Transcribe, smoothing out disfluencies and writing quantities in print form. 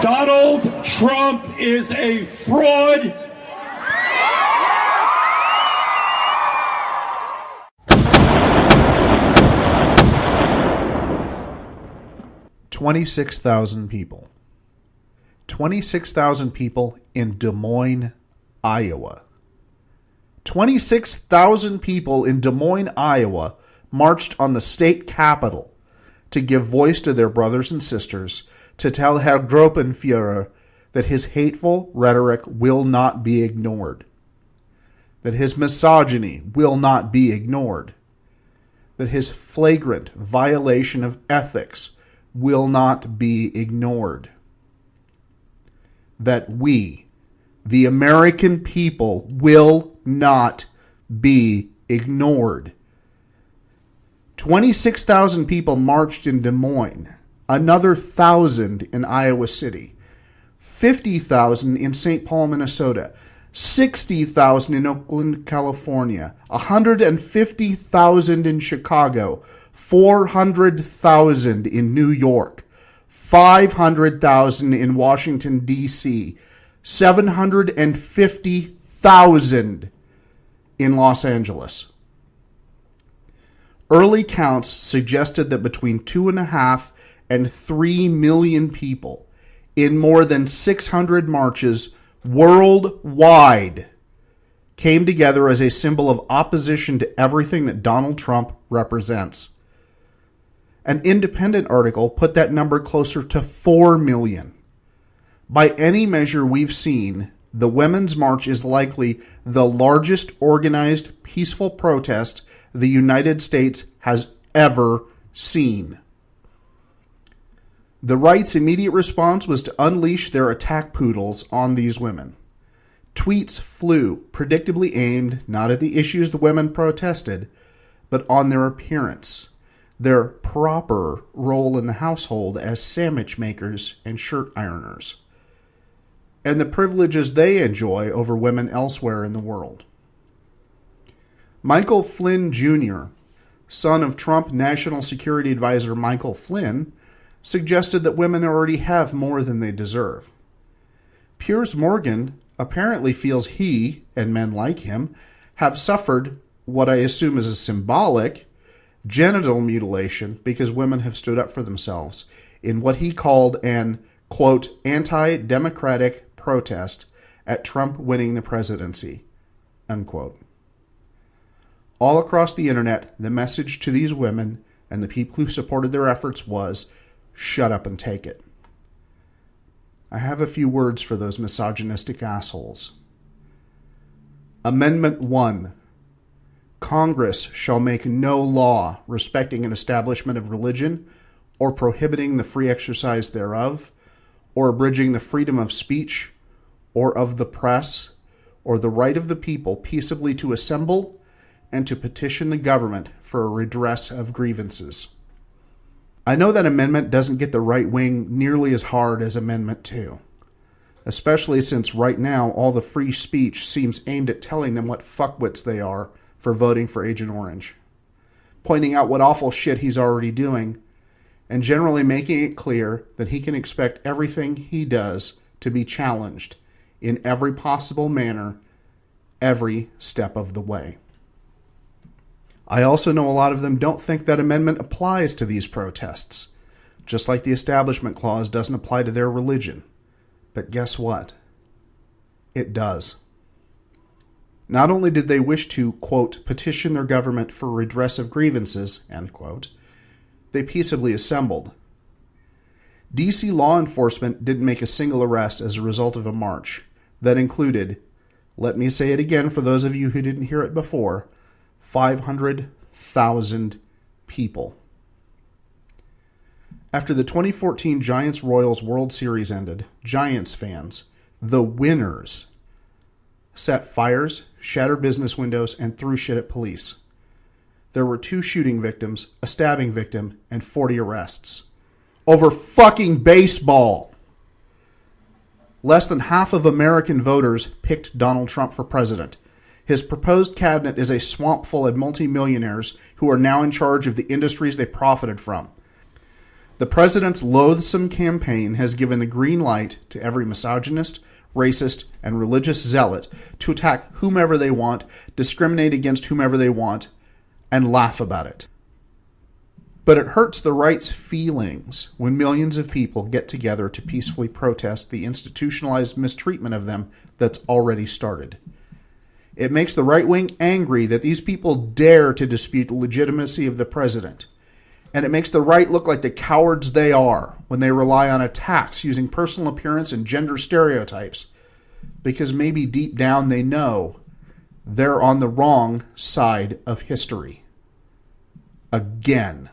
Donald Trump is a fraud. $26,000 people. 26,000 people in Des Moines, Iowa. 26,000 people in Des Moines, Iowa marched on the state capitol to give voice to their brothers and sisters, to tell Herr Gruppenführer that his hateful rhetoric will not be ignored, that his misogyny will not be ignored, that his flagrant violation of ethics will not be ignored, that we, the American people, will not be ignored. 26,000 people marched in Des Moines, another 1,000 in Iowa City, 50,000 in St. Paul, Minnesota, 60,000 in Oakland, California, 150,000 in Chicago, 400,000 in New York, 500,000 in Washington, D.C., 750,000 in Los Angeles. Early counts suggested that between 2.5 and 3 million people in more than 600 marches worldwide came together as a symbol of opposition to everything that Donald Trump represents. An independent article put that number closer to 4 million. By any measure we've seen, the Women's March is likely the largest organized peaceful protest the United States has ever seen. The right's immediate response was to unleash their attack poodles on these women. Tweets flew, predictably aimed not at the issues the women protested, but on their appearance, their proper role in the household as sandwich makers and shirt ironers, and the privileges they enjoy over women elsewhere in the world. Michael Flynn Jr., son of Trump National Security Advisor Michael Flynn, suggested that women already have more than they deserve. Piers Morgan apparently feels he, and men like him, have suffered what I assume is a symbolic genital mutilation because women have stood up for themselves in what he called an, quote, anti-democratic protest at Trump winning the presidency, unquote. All across the internet, the message to these women and the people who supported their efforts was, shut up and take it. I have a few words for those misogynistic assholes. Amendment 1. Congress shall make no law respecting an establishment of religion or prohibiting the free exercise thereof, or abridging the freedom of speech or of the press, or the right of the people peaceably to assemble and to petition the government for a redress of grievances. I know that amendment doesn't get the right wing nearly as hard as Amendment 2, especially since right now all the free speech seems aimed at telling them what fuckwits they are for voting for Agent Orange, pointing out what awful shit he's already doing, and generally making it clear that he can expect everything he does to be challenged in every possible manner, every step of the way. I also know a lot of them don't think that amendment applies to these protests, just like the Establishment Clause doesn't apply to their religion. But guess what? It does. Not only did they wish to, quote, petition their government for redress of grievances, end quote, they peaceably assembled. D.C. law enforcement didn't make a single arrest as a result of a march that included, let me say it again for those of you who didn't hear it before, 500,000 people. After the 2014 Giants-Royals World Series ended, Giants fans, the winners, set fires, shattered business windows, and threw shit at police. There were 2 shooting victims, a stabbing victim, and 40 arrests. Over fucking baseball! Less than half of American voters picked Donald Trump for president. His proposed cabinet is a swamp full of multimillionaires who are now in charge of the industries they profited from. The president's loathsome campaign has given the green light to every misogynist, racist, and religious zealot to attack whomever they want, discriminate against whomever they want, and laugh about it. But it hurts the right's feelings when millions of people get together to peacefully protest the institutionalized mistreatment of them that's already started. It makes the right wing angry that these people dare to dispute the legitimacy of the president. And it makes the right look like the cowards they are when they rely on attacks using personal appearance and gender stereotypes, because maybe deep down they know they're on the wrong side of history. Again.